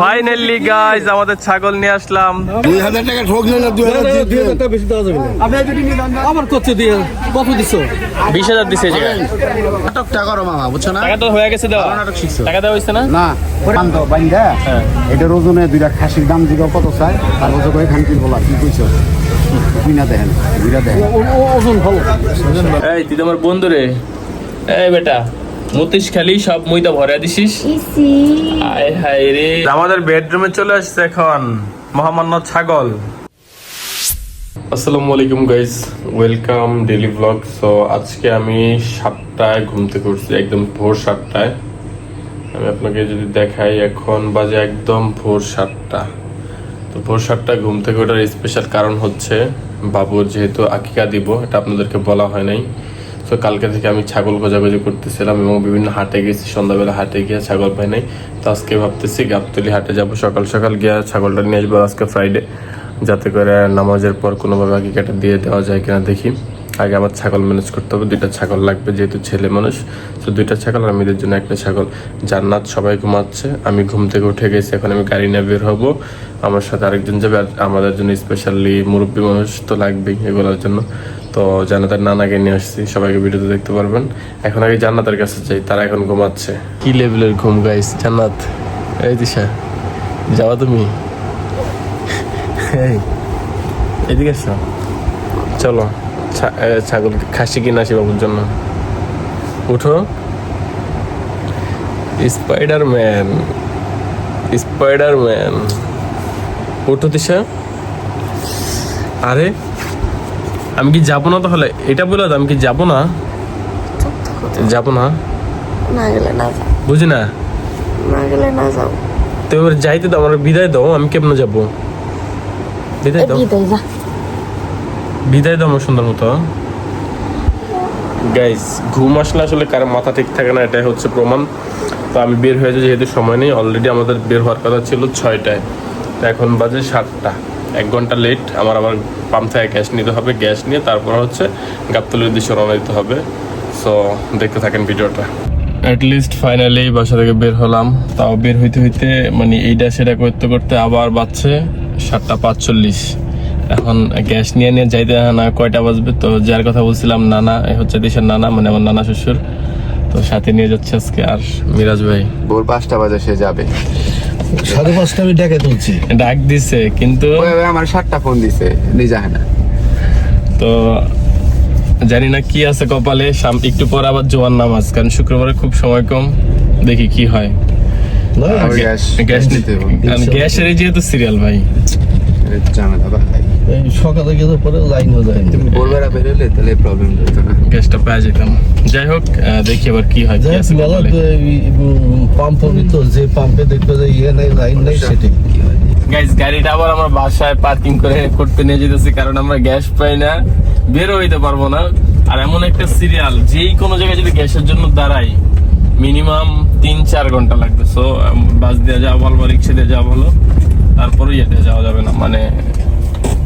Finally guys আমাদের ছাগল নিয়ে আসলাম। 2000 টাকা ঠক না 2000 টাকা বেশি দেওয়া যাবে না। আপনি যদি নিলাম আবার কত দিয়ে কত দিছো? 20000 দিছে যে নাটক টাকা করো মামা বুঝছো না? টাকা তো হয়ে গেছে দেওয়া। নাটক শিখছো টাকা দেওয়া হইছে না? না বান্ধ বান্ধা এটার ওজনে দুইটা খাসির দাম দিগো কত চাই আর ওজনে কয় খান কি বলা কি কইছো তুই না দেখেন দুইটা দেখেন ওজন ভালো। এই তুই তো আমার বন্ধু রে। এই বেটা মতিস খালি সব মইদা ভরে দিছিস। আয় হায় রে। আমাদের বেডরুমে চলে আসছে এখন মহামান্য ছাগল। আসসালামু আলাইকুম guys, welcome daily blog. So আজকে আমি 7টায় ঘুম থেকে উঠছি, একদম ভোর 7টায়। আমি আপনাকে যদি দেখাই এখন বাজে একদম ভোর 7টা। তো ভোর 7টায় ঘুম থেকে ওঠার স্পেশাল কারণ হচ্ছে বাবুর যেহেতু আকিকা দিব, এটা আপনাদেরকে বলা হয় নাই। তো কালকে থেকে আমি ছাগল খোঁজাখুঁজি করতেছিলাম এবং বিভিন্ন হাটে গেছি, সন্ধ্যাবেলা হাটে গিয়ে ছাগল পাই নাই। তো আজকে ভাবতেছি গাবতলী হাটে যাব, সকাল সকাল গিয়ে ছাগলটা নিয়ে আসবো আজকে ফ্রাইডে, যাতে করে নামাজের পর কোনোভাবে আকিকাটা দিয়ে দেওয়া যায় কিনা দেখি। আগে আমার ছাগল ম্যানেজ করতে হবে, 2টা ছাগল লাগবে যেহেতু ছেলে মানুষ। তো 2টা ছাগল আর মেয়েদের জন্য 1টা ছাগল। জান্নাত সবাই ঘুমাচ্ছে, আমি ঘুম থেকে উঠে গেছি, এখন আমি গাড়ি নিয়ে বের হবো। আমার সাথে আরেকজন যাবে, আর আমাদের জন্য স্পেশালি মুরব্বী মানুষ তো লাগবেই এগুলোর জন্য। তো জান্নাতের নানাকে নিয়ে আসছি, সবাইকে ভিডিওতে দেখতে পারবেন। এখন আগে জান্নাতের কাছে যাই, তারা এখন ঘুমাচ্ছে। কি লেভেলের ঘুম গাইস। জান্নাত এই দিশা যাওয়া তুমি এদিকে এসো, চলো ছাগল খাসি কিনে আসি বাবুর জন্য। উঠো স্পাইডারম্যান, স্পাইডারম্যান উঠো দিশা। আরে আমি কি যাবো না তাহলে? এটা বলে আমি কি যাবো না? যাবো না, না গেলে না যাও, বুঝি না। না গেলে না যাও। তো এবার যাইতে দাও, আমার বিদায় দাও। আমি কেমনে যাবো? বিদায় দাও, বিদায় যা। বিদায় দাও আমার সুন্দর মতো। গাইস ঘুম আসলে আসলে কারো মাথা ঠিক থাকে না, এটাই হচ্ছে প্রমাণ। তো আমি বের হয়ে যাই, যেহেতু সময় নেই। অলরেডি আমাদের বের হওয়ার কথা ছিল 6টায়, তো এখন বাজে 7টা, 1 ঘন্টা লেট। আমার আবার পাম্প থেকে গ্যাস নিতে হবে, গ্যাস নিয়ে তারপর হচ্ছে গাবতলীর উদ্দেশ্যে রওনা দিতে হবে। সো দেখতে থাকেন ভিডিওটা। অ্যাটলিস্ট ফাইনালি বাসা থেকে বের হলাম। তাও বের হইতে হইতে মানে এইটা সেটা করতে করতে আবার বাজছে 7:45। এখন গ্যাস নিয়ে যাইতে না কয়টা বাজবে। তো যার কথা বলছিলাম নানা, হচ্ছে দেশের নানা, মানে আমার নানা শ্বশুর, তো সাথে নিয়ে যাচ্ছে আজকে। আর মিরাজ ভাই ভোর 5টা বাজে সে যাবে। 5:30 আমি ডেকে তুলছি, ডাক দিছে কিন্তু আমার 7টা ফোন দিছে নিয়ে যায় না। তো জানি না কি আছে কপালে। একটু পর আবার জোয়ার নামাজ, কারণ শুক্রবারে খুব সময় কম, দেখি কি হয়। গ্যাস নিতে গ্যাসের যেহেতু সিরিয়াল ভাই জানা ভাই এই সকালে গেলে পরে লাইন হয়ে যায়। তুমি ভোরবেলা বেরোলে তাহলে প্রবলেম হতো না, গ্যাসটা পেয়ে যেতাম। যাই হোক দেখি আবার কি হয়। পাম্পের ভিতর যে পাম্পে দেখবে যে ইয়ে নেই, লাইন নেই, সেটাই কি হয়। গাইস গাড়িটা আবার আমরা বাসায় পার্কিং করে করতে নিয়ে যেতেছি, কারণ আমরা গ্যাস পাই না, বেরো হইতে পারবো না। আর এমন একটা সিরিয়াল, যেই কোনো জায়গায় যদি গ্যাসের জন্য দাঁড়াই মিনিমাম 3-4 ঘন্টা লাগবে। সো বাস দিয়ে যাওয়া ভালো বা রিক্সা দিয়ে যাওয়া ভালো, তারপরে ইয়েতে যাওয়া যাবে না, মানে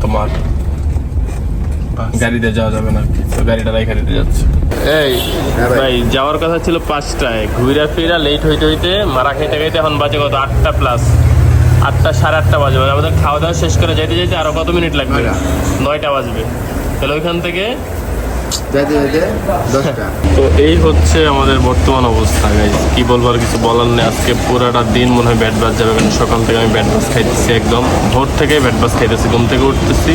তোমার গাড়িতে যাওয়া যাবে না। তো গাড়িটা রাইখা দিতে যাচ্ছে। এই ভাই যাওয়ার কথা ছিল 5টায়, ঘুরা ফিরা লেট হইতে হইতে মারা খাইতে খাইতে এখন বাজে কত 8টা প্লাস, 8টা 8:30 বাজে। মানে আমাদের খাওয়া দাওয়া শেষ করে যাইতে যাইতে আরো কত মিনিট লাগবে? 9টা বাজবে। তাহলে ওইখান থেকে যাইতে যাইতে 10টা। তো এই হচ্ছে আমাদের বর্তমান অবস্থা গাইস। কি বলবো, আর কিছু বলার নেই। আজকে পুরাটা দিন মনে হয় ব্যাট বাস যাবে, কারণ সকাল থেকে আমি ব্যাট বাস খাইতেছি, একদম ভোর থেকেই ব্যাট বাস খাইতেছি। ঘুম থেকে উঠতেছি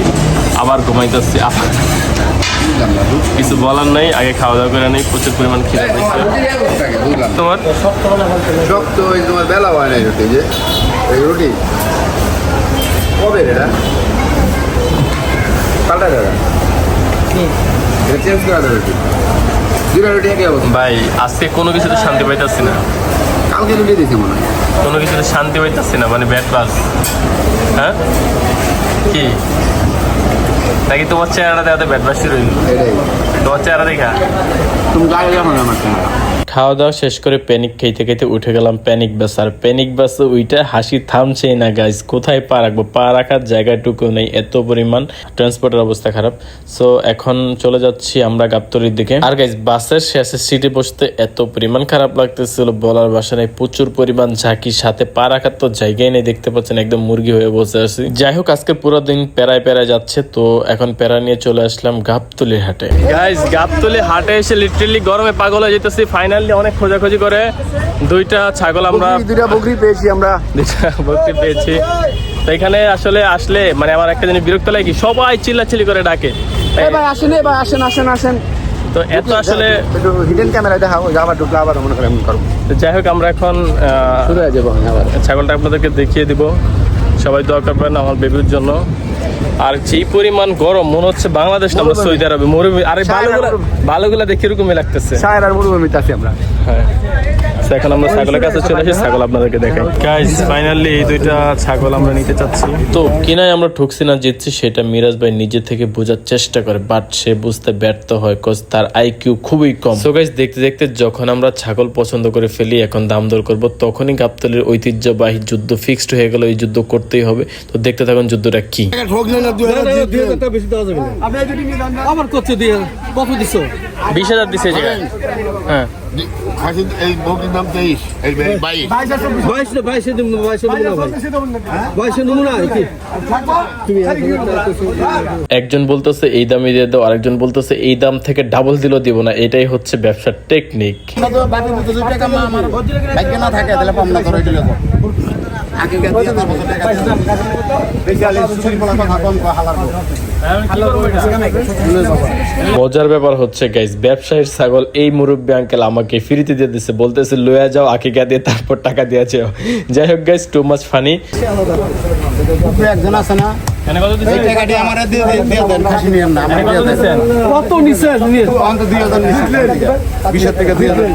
আবার ঘুমাইতেছি, আবার কিছু বলার নাই। আগে খাওয়া দাওয়া করে নেই, প্রচুর পরিমাণ খিদে পাইছে। তোমার শক্ত ওই তোমার বেলা হয় না রুটি, যে এই রুটি কবে এটা পাল্টা দাদা এটা চেঞ্জ করা যাবে রুটি, 2টা রুটি একই অবস্থা। ভাই আজকে কোনো কিছুতে শান্তি পাইতেছি না, কালকে রুটি দিয়েছে মনে হয়। কোনো কিছুতে শান্তি পাইতেছি না, মানে ব্যাট বাস। হ্যাঁ কি নাকি তোমার চেহারাটা দেখাতে ব্যাট বাস শুরু হইল? এটাই তোমার চেহারা দেখা তুমি গাড়ি যখন আমার চেহারা খাওয়া দাওয়া শেষ করে প্যানিক খাইতে খাইতে উঠে গেলাম প্যানিক বাস। আর প্যানিক বাসে ওইটা হাসি থামছেই না গাইজ। কোথায় পা রাখবো, পা রাখার জায়গাটুকু নেই, এত পরিমাণ ট্রান্সপোর্টের অবস্থা খারাপ। সো এখন চলে যাচ্ছি আমরা গাবতলীর দিকে। আর গাইজ বাসের শেষে সিটে বসতে এত পরিমাণ খারাপ লাগতেছিল বলার ভাষা নেই। প্রচুর পরিমাণ ঝাঁকি, সাথে পা রাখার তো জায়গায় নেই, দেখতে পাচ্ছেন একদম মুরগি হয়ে বসে আছি। যাই হোক আজকে পুরো দিন প্যারায় যাচ্ছে। তো এখন প্যারা নিয়ে চলে আসলাম গাবতলীর হাটে। গাইজ গাবতলী হাটে এসে লিটারালি গরমে পাগল হয়ে যেতেছি। ফাইনালি অনেক খোঁজাখুঁজি করে দুইটা ছাগল আমরা, দুইটা বকরি পেয়েছি আমরা, দুইটা বকরি পেয়েছি। তো এখানে আসলে আসলে মানে আমার একটা জিনিস বিরক্ত লাগে কি, সবাই চিল্লাচিল্লি করে ডাকে, ভাই আসেন, ভাই আসেন আসেন আসেন। তো এত আসলে হিডেন ক্যামেরা দেখাও, আবার ঢুকলে আবার মনে করেন করবো। তো যাই হোক আমরা এখন শুরু হয়ে যাবো আবার। ছাগলটা আপনাদেরকে দেখিয়ে দিব। সবাই দোয়া করবেন আমার বেবির জন্য। আর যেই পরিমাণ গরম মনে হচ্ছে বাংলাদেশ না আমরা সৌদি আরবে মরুভূমি। আর ভালোগুলা দেখে এরকমই লাগতেছে। সায়ের আর মরুভূমিতে আছি আমরা। হ্যাঁ, এখন আমরা ছাগলের কাছে চলে এসেছি, ছাগল আপনাদেরকে দেখাই। গাইস ফাইনালি এই দুইটা ছাগল আমরা নিতে চাচ্ছি। তো কিনায় আমরা ঠকছি না জিতছি সেটা মিরাজ ভাই নিজে থেকে বোঝার চেষ্টা করে, বাট সে বুঝতে ব্যর্থ হয়, কজ তার আইকিউ খুবই কম। সো গাইস দেখতে দেখতে যখন আমরা ছাগল পছন্দ করে ফেলি, এখন দাম দর করবো, তখনই গাবতলীর ঐতিহ্যবাহী যুদ্ধ ফিক্সড হয়ে গেল। এই যুদ্ধ করতেই হবে। তো দেখতে থাকুন যুদ্ধটা কি। আমার করছে দিয়ে কত দিছো? 20,000 দিছে এই জায়গায়। হ্যাঁ এই বগির নাম 23 এই 22 22 নমুনা কি তুমি একজন বলতেছে এই দামে দিয়ে দাও, আরেকজন বলতেছে এই দাম থেকে ডাবল দিলেও দিব না। এটাই হচ্ছে ব্যবসার টেকনিক। না থাকে তাহলে পাম না করে দিলে তো আগে গিয়ে দিয়ে তারপর টাকা বেশি আলে সুসুরি বলা কথা কম হালার মজার ব্যাপার হচ্ছে গাইস, ব্যবসায়ীর ছাগল এই মুরব্বী আঙ্কেল আমাকে ফ্রিতে দিয়ে দিচ্ছে, বলতেছে লয়া যাও আকিকা দিয়ে তারপর টাকা দিয়েছে। যাই হোক গাইস, টু মাচ ফানি। একজন আছে না এখানে কত দিছেন? এই টাকাটি আমারে দিয়ে দেন, খাসি নিয়েন না, আমারে দিয়ে দেন। কত নিছে তুমি? অন্ত 2000 নিছে, 20 থেকে 2000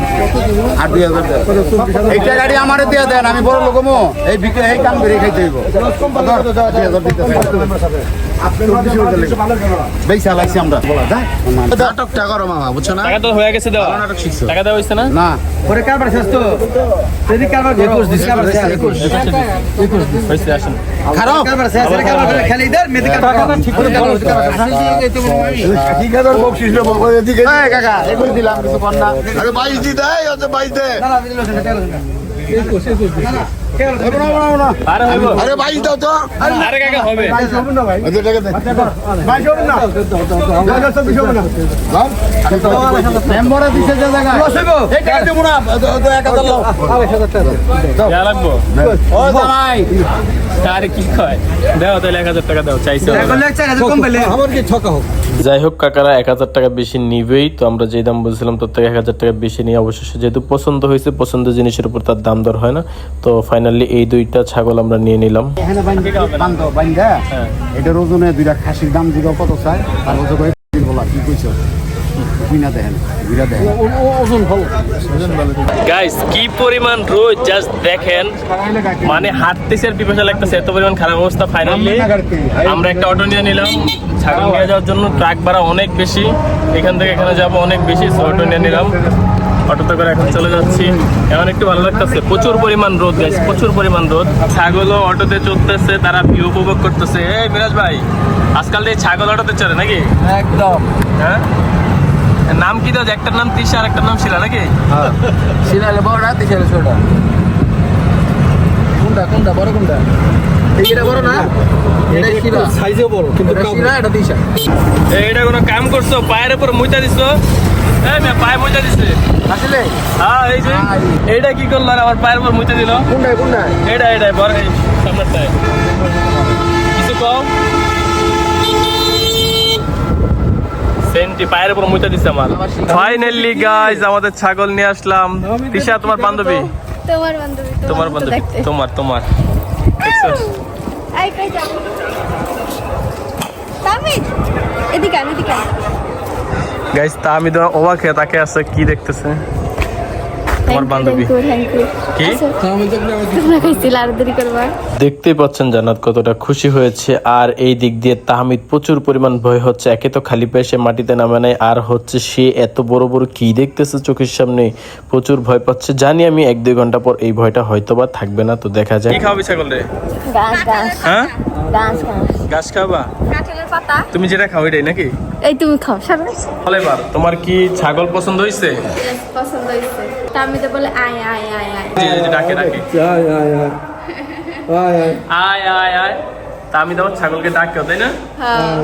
আর 2000 দেন। এই টাকাটি আমারে দিয়ে দেন, আমি বড় লোকমো, এই বিকে এই কাম করে খাইতে হইব। 2000 দিতে আপনি বেশি হইতে বেশি আলাইছি আমরা বলা যায়। নাটক টাকা করো মামা, বুঝছো না? টাকা তো হয়ে গেছে দেওয়া। নাটক শিখছো? টাকা দেওয়া হইছে না? না পরে কারবার শেষ তো যদি কারবার 21 দিছ কারবার শেষ 21 হইছে আসেন। খারাপ কারবার শেষ এর কারবার খালি ইদার মেডিকেল টাকা ঠিক করে কারবার ঠিক আছে বকশিশ রে বলবো এদিকে। এই কাকা এগুলো দিলাম কিছু কর না। আরে 22 দি দেই ওতে 22 দে না না দিল সেটা 21 না আরে হইব। আরে 22 দাও তো আরে কাকা হবে। ওতে টাকা দে মেম্বারে দিছে যে জায়গা এই টাকা দেব না, তো 1000 লাও। যা লাগবো ও জামাই আরে কি কয় দাও তাহলে 1000 টাকা দাও চাইছো। কম পেলে আমার কি ঠকা হোক। যাই হোক কাকারা 1000 টাকা বেশি নিবেই। তো আমরা যে দাম বলছিলাম তার থেকে 1000 টাকা বেশি নিয়ে অবশেষে যেহেতু পছন্দ হয়েছে, পছন্দের জিনিসের উপর তার দাম দর হয় না। তো ফাইনালি এই দুইটা ছাগল আমরা নিয়ে নিলাম। এখানে বান্ধ বান্ধা এটার ওজনে দুইটা খাসির দাম দিল কত চাই, তার ওজন করে বলা কি কইছো বুঝিনা দেখেন বুঝা দেখেন ওজন ভালো গাইস কি পরিমাণ রোদ জাস্ট দেখেন, মানে হাঁটতেছে আর পিপাসা লাগতেছে, এত পরিমাণ খারাপ অবস্থা। ফাইনালি আমরা একটা অটো নিয়ে নিলাম ছাগল নিয়ে যাওয়ার জন্য। ট্রাক ভাড়া অনেক বেশি, এখান থেকে এখানে যাবো অনেক বেশি, অটো নিয়ে নিলাম। অটোতে করে এখন চলে যাচ্ছি। এখন একটু ভালো লাগতেছে, প্রচুর পরিমাণ রোদ গাইস, প্রচুর পরিমাণ রোদ। ছাগলও অটোতে চলতেছে, তারা ভিউ উপভোগ করতেছে। এই মিরাজ ভাই আজকাল এই ছাগল অটোতে চলে নাকি? একদম। হ্যাঁ নাম কি দাও? একটার নাম তৃষা আর একটার নাম শিলা নাকি? সিনালে বড়টা দিশালে ছোটটা কোনটা বড় কোনটা? এইটা বড় না, এটা শিলা সাইজে বড় কিন্তু শিলা এটা দিশা। এইটা কোনো কাম করছো? পায়ের উপর মুইতা দিছো? এই মে পায়ে মুইতা দিছে আসলে হ্যাঁ। এই যে এইটা কি করলো আর আমার পায়ের উপর মুইতা দিল? কোনটা এইটা বড় এই সামনেরটায় কিছু কম সেন্টি পায়ের উপর মুইতা দিছে আমার। ফাইনালি গাইস আমাদের ছাগল নিয়ে আসলাম। তিশা তোমার বান্ধবী? তোমার বান্ধবী। তোমার বান্ধবী তোমার দেখছো? আই কই যাও তামিদ এদিকে আন এদিকে আন। গাইস তা আমি তো অবাক হয়ে তাকে আছে কি দেখতেছে। তোমার বান্ধবী কি তোমরা খাইছিল আর দেরি করবা। দেখতেই পাচ্ছেন জান্নাত কতটা খুশি হয়েছে। আর এই দিক দিয়ে তাহমিদ প্রচুর পরিমাণ ভয় হচ্ছে। একে তো খালি পায়ে সে মাটিতে নামে নাই, আর হচ্ছে সে এত বড় বড় কি দেখতেছে চোখের সামনে, প্রচুর ভয় পাচ্ছে। জানি আমি 1-2 ঘন্টা পর এই ভয়টা হয়তো বা থাকবে না, তো দেখা যায়। কি খাওয়াবি ছাগল রে? গাছ গাছ হ্যাঁ গাছ গাছ ঘাস খাওয়াবা? কাঁঠালের পাতা। তুমি যেটা খাও এটাই নাকি? এই তুমি খাও সারা। বলে এবার তোমার কি ছাগল পছন্দ হয়েছে? পছন্দ হয়েছে। তা আমি তো বলে আয় আয় আয় আয়। ডাকে ডাকে আয় আয় আয় আয় আয় আয় আয় আয়। তা আমি তোমার ছাগলকে ডাকেও, তাই না? হ্যাঁ,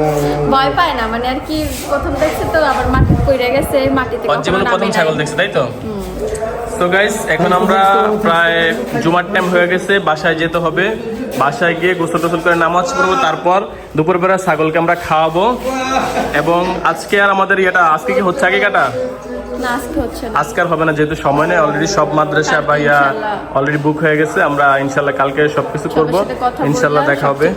ভয় পায় না, মানে আর কি প্রথম দেখছে তো আবার মাটিতে পড়ে গেছে, মাটিতে ওর জীবনে প্রথম ছাগল দেখছে, তাই তো? তো গাইস এখন আমরা প্রায় জুমার টাইম হয়ে গেছে, বাসায় যেতে হবে। বাসায় গিয়ে গোসল টোসল করে নামাজ পড়বো, তারপর দুপুরবেলা ছাগলকে আমরা খাওয়াবো। এবং আজকে আর আমাদের আজকে কি হচ্ছে আগে কাটা? না আজকে হচ্ছে না। আজকে আর হবে না, যেহেতু সময় নেই, অলরেডি সব মাদ্রাসা বা অলরেডি বুক হয়ে গেছে। আমরা ইনশাল্লাহ কালকে সবকিছু করবো, ইনশাল্লাহ দেখা হবে।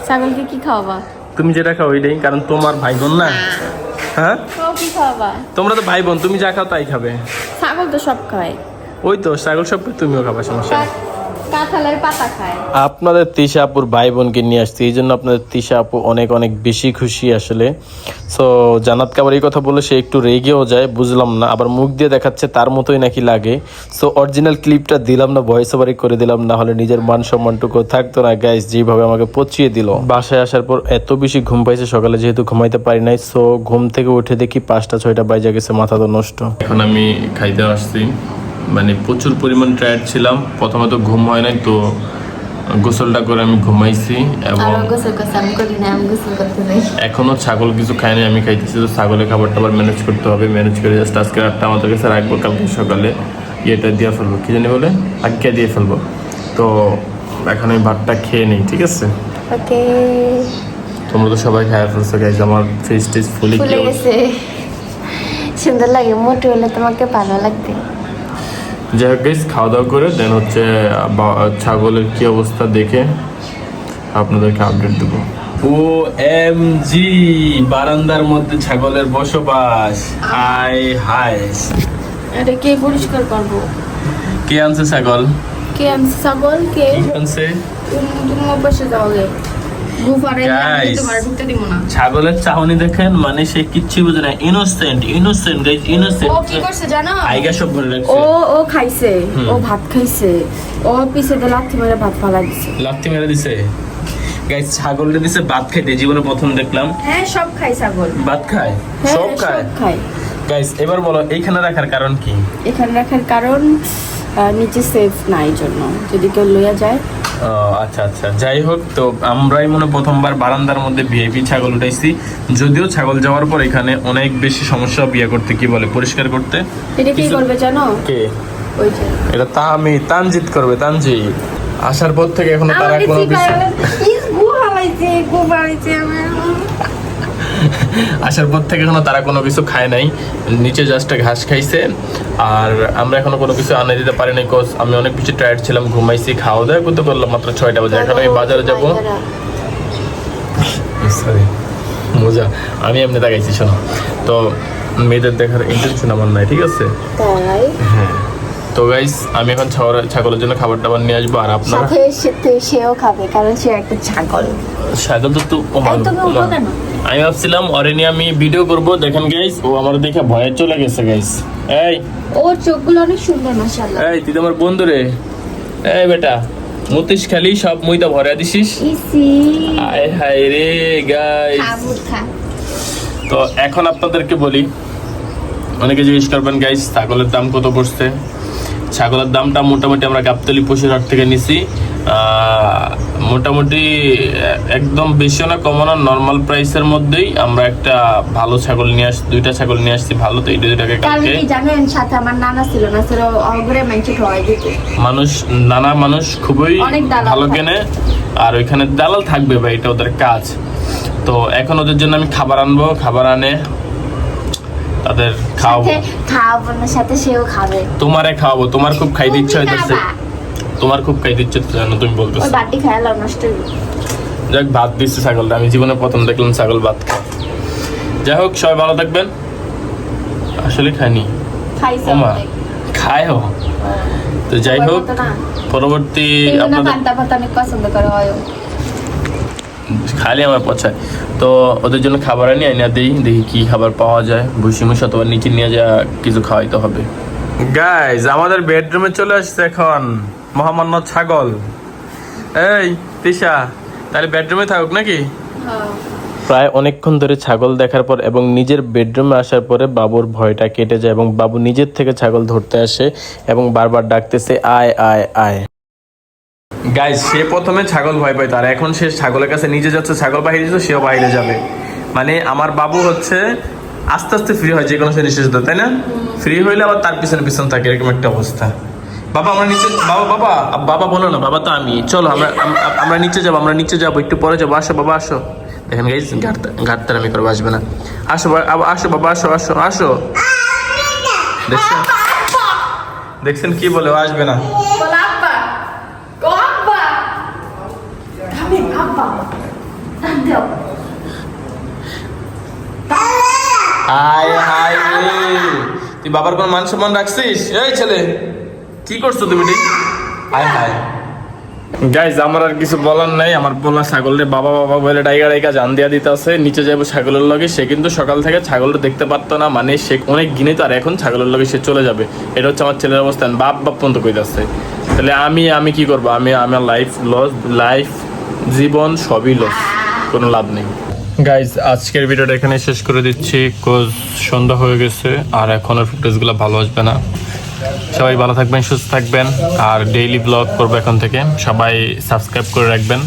ছাগলকে কি খাওয়াবা? তুমি যেটা খাও ওইটাই, কারণ তোমার ভাই বোন না। হ্যাঁ কি খাওয়াবা? তোমরা তো ভাই বোন, তুমি যা খাও তাই খাবে। ছাগল তো সব খায়। ওই তো ছাগল সব তুমিও খাবে, সমস্যা নেই। কাঁঠালের পাতা খায়। আপনাদের তিশা আপুর ভাই বোনকে নিয়ে আসছি, এই জন্য আপনাদের তিশা আপু অনেক অনেক বেশি খুশি আসলে। সো জান্নাতকে আবার এই কথা বলে সে একটু রেগেও যায়, বুঝলাম না, আবার মুখ দিয়ে দেখাচ্ছে তার মতোই নাকি লাগে। সো অরিজিনাল ক্লিপটা দিলাম না, ভয়েস ওভারই করে দিলাম, না হলে নিজের মান সম্মানটুকু থাকতো না। গাইস যেভাবে আমাকে পচিয়ে দিল। বাসায় আসার পর এত বেশি ঘুম পাইছে সকালে, যেহেতু ঘুমাইতে পারি নাই। সো ঘুম থেকে উঠে দেখি 5টা-6টা বাজে গেছে, মাথা তো নষ্ট। এখন আমি খাইতে আসছি, মানে প্রচুর পরিমাণ টায়ার্ড ছিলাম। প্রথমে তো ঘুম হয় নাই, তো গোসলটা করে আমি ঘুমাইছি। এবং এখনো ছাগল কিছু খায়নি, আমি খাইতেছি। তো ছাগলের খাবারটা আবার ম্যানেজ করতে হবে, ম্যানেজ করে জাস্ট আজকে রাতটা আমাদের কাছে রাখবো, কালকে সকালে ইয়েটা দিয়ে ফেলবো, কি জানি বলে আজ্ঞা দিয়ে ফেলবো। তো এখন আমি ভাতটা খেয়ে নিই, ঠিক আছে? ওকে। তোমরা তো সবাই খায় ফেলছো গাইজ, আমার ফেস টেস ফুলে গেছে। সুন্দর লাগে, মোটে হলে তোমাকে ভালো লাগবে। যাই হোক গাইজ, খাওয়া দাওয়া করে দেন হচ্ছে ছাগলের কি অবস্থা দেখে আপনাদেরকে আপডেট দেবো। OMG, বারান্দার মধ্যে ছাগলের বসবাস। হাই হাই, এটা কে পরিষ্কার করবো? কে আনছে ছাগল? কে আনছে ছাগল? কে আনছে? তুমি অভ্যাসে যাও গে। Guys, ছাগলের চাহনি দেখেন, মানে সে কিচ্ছু বুঝে না। Innocent guys, innocent. ও কি করছে জানো? আইগা সব ভরে রাখছে। ও খাইছে, ও ভাত খাইছে, ও পিছে দিয়ে লাথি মেরে ভাত ফালা দিছে। লাথি মেরে দিছে গাইজ, ছাগলটা দিছে ভাত খাইতে, জীবনে প্রথম দেখলাম। হ্যাঁ সব খায় ছাগল, ভাত খায়, হ্যাঁ, সব খায়। গাইজ এবার বলো এইখানে রাখার কারণ কি? এখানে রাখার কারণ নিচে সেফ নাই জন্য, যদি কেউ লইয়া যায়। আচ্ছা আচ্ছা, যাই হোক। তো আমরাই প্রথমবার বারান্দার মধ্যে ভিআইপি ছাগল উঠাইছি। যদিও ছাগল যাওয়ার পর এখানে অনেক বেশি সমস্যা, বিয়ে করতে কি বলে পরিষ্কার করতে। এটা কি করবে জানো? কে? ওই যে এটা তানজিৎ করবে। তানজিৎ আসার পর থেকে এখনো তারা কোনো আসার পর থেকে এখনো তারা কোনো কিছু খায় নাই, নিচে জাস্ট ঘাস খাইছে। আর আমরা এখনো কোনো কিছু আনে দিতে পারি নাই, কোচ আমি অনেক বেশি টায়ার্ড ছিলাম, ঘুমাইছি। খাওয়া দাওয়া করতে করলাম মাত্র 6টা বাজে। এখন আমি বাজারে যাবো। সরি মজা, আমি এমনি তাকাইছি। শোনো, তো মেয়েদের দেখার ইন্টেনশন আমার নাই, ঠিক আছে? তাই হ্যাঁ। তো গাইস আমি এখন ছাগলের জন্য খাবার টাবার নিয়ে আসবো। আর আপনারা সেও খাবে, কারণ সে একটা ছাগল। ছাগল তো আমি ভাবছিলাম ওরে নিয়ে আমি ভিডিও করবো। দেখেন গাইস, ও আমার দেখে ভয়ে চলে গেছে গাইস। এই ওর চোখগুলো অনেক সুন্দর মাশাআল্লাহ। এই তুই তো আমার বন্ধু রে। এই বেটা, মুতিস খালি সব মুইতা ভরে দিছিস। ইসি আয় হায় রে গাইস। তো এখন আপনাদেরকে বলি, অনেকে জিজ্ঞেস করবেন গাইস ছাগলের দাম কত পড়ছে। ছাগলের দামটা মোটামুটি আমরা গাবতলী পশুর হাট থেকে নিছি। মোটামুটি একদম বেশি না কম না, নর্মাল প্রাইসের মধ্যেই আমরা একটা ভালো ছাগল নিয়ে আসছি, 2টা ছাগল নিয়ে আসছি ভালো। তো এই 2টাকে কালকে জানেন সাথে আমার নানা ছিল না, ছিল অগরে মেঞ্চে ঠোয়াই দিত মানুষ খুবই ভালো কেনে। আর ওইখানে দালাল থাকবে ভাই, এটা ওদের কাজ। তো এখন ওদের জন্য আমি খাবার আনবো, খাবার আনে তাদের খাওয়াবো না, সাথে সেও খাবে। তোমারে খাওয়াবো, তোমার খুব খাইতে ইচ্ছা হইতেছে, তোমার খুব খাইতে ইচ্ছা হচ্ছে জানো, তুমি বলতেছো। বাটি খাইলাম নষ্ট হয়ে গেল। যাক ভাত দিচ্ছে ছাগলটা, আমি জীবনে প্রথম দেখলাম ছাগল ভাত খায়। যাই হোক সবাই ভালো থাকবেন। আসলে খাইনি, খায়ও। তো যাই হোক, পরবর্তী আপনাদের পান্তা ভাত অনেক পছন্দ করে হয় খালি আমার পছায়, তো ওদের জন্য খাবার আনি আইনা দিই, দেখি কি খাবার পাওয়া যায়। ভুসি মুসি অথবা নিচে নিয়ে যা কিছু খাওয়াইতে হবে। গাইজ আমাদের বেডরুমে চলে আসছে এখন মহামান্য ছাগল। এই তিশা, তাহলে বেডরুমে থাকুক নাকি? প্রায় অনেকক্ষণ ধরে ছাগল দেখার পর এবং নিজের বেডরুমে আসার পরে বাবুর ভয়টা কেটে যায় এবং বাবু নিজের থেকে ছাগল ধরতে আসে এবং বারবার ডাকতেছে আয় আয় আয়। গাইজ সে প্রথমে ছাগল ভয় পাইতো, আর এখন সে ছাগলের কাছে নিজে যাচ্ছে, ছাগল বাইরে যাচ্ছে, সেও বাইরে যাবে। মানে আমার বাবু হচ্ছে আস্তে আস্তে ফ্রি হয় যে কোনো জিনিসের সাথে, তাই না? ফ্রি হইলে আবার তার পিছনে পিছনে থাকে, এরকম একটা অবস্থা। বাবা আমরা নিচে, বাবা বাবা বাবা বলো না, বাবা তো আমি, চলো আমরা নিচে যাবো, আমরা নিচে যাবো, একটু পরে যাবো, আসো বাবা আসো। দেখেন গাইজ ঘাটতার আমি করবো, আসবে না। আসো আসো বাবা, আসো আসো আসো। দেখছেন দেখছেন কি বলে, ও আসবে না। আয় হায় রে, তুই বাবার কোন মান সম্মান রাখছিস? এই ছেলে কি করছো তুমি? আয় হায়। গাইজ আমার আর কিছু বলার নাই, আমার বলা ছাগলের বাবা বাবা বলে ডাইগা জান দিয়া দিতে আছে। নিচে যাবো ছাগলের লগে, সে কিন্তু সকাল থেকে ছাগলটা দেখতে পারতো না, মানে সে অনেক গিনে তো, আর এখন ছাগলের লগে সে চলে যাবে। এটা হচ্ছে আমার ছেলের অবস্থান, বাপ পর্যন্ত কইতে আসছে। তাহলে আমি কি করবো? আমার লাইফ লস, লাইফ জীবন সবই লস, কোনো লাভ নেই। গাইজ আজকের ভিডিওটা এখানে শেষ করে দিচ্ছি, কোজ সন্ধ্যা হয়ে গেছে আর এখন আর ফুটেজগুলো ভালো আসবে না। সবাই ভালো থাকবেন, সুস্থ থাকবেন, আর ডেইলি ব্লগ করবো এখন থেকে। সবাই সাবস্ক্রাইব করে রাখবেন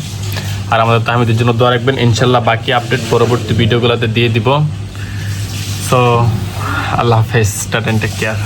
আর আমাদের তাহমিদের জন্য দোয়া রাখবেন। ইনশাল্লাহ বাকি আপডেট পরবর্তী ভিডিওগুলোতে দিয়ে দিব। সো আল্লাহ হাফেজ, টাটা, টেক কেয়ার।